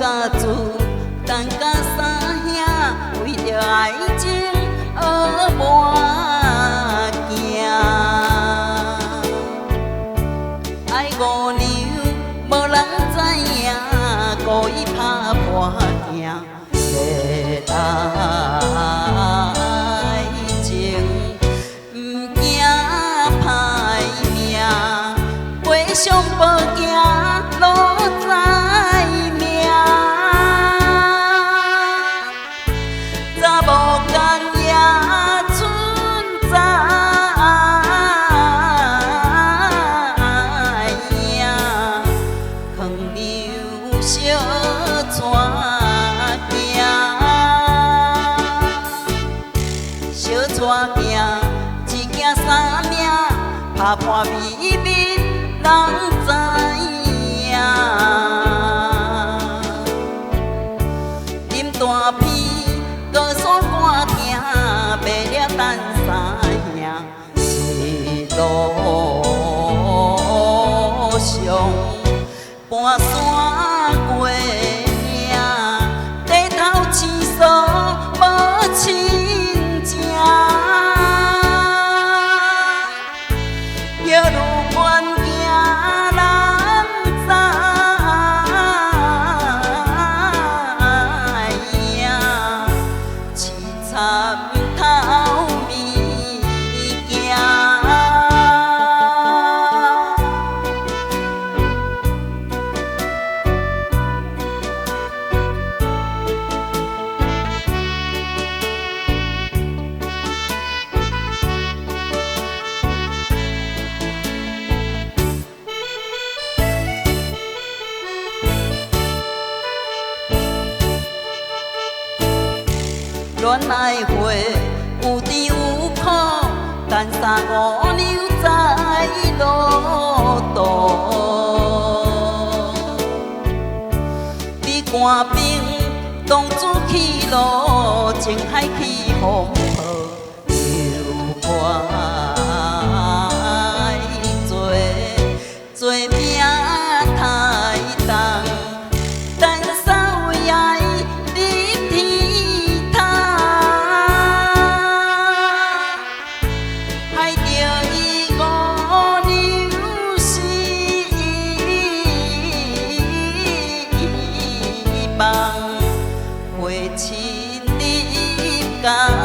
甲厝，等甲三兄为着爱情而跋行。爱五娘无人知影，故意拍破镜，热爱情毋惊歹命，飞上报行路在命。查某干也存在影，放牛小带行，小带行一件三命，拍破秘密人知影。啉大片，高山寒听，为了等三兄，一路上半山过岭，低头痴傻无亲情。夜路远行人知影，凄惨透物件。恋爱花有甜有苦，干三五娘在路途。你寒冰当作起路，情海起风波，有我做命太重。会亲你家。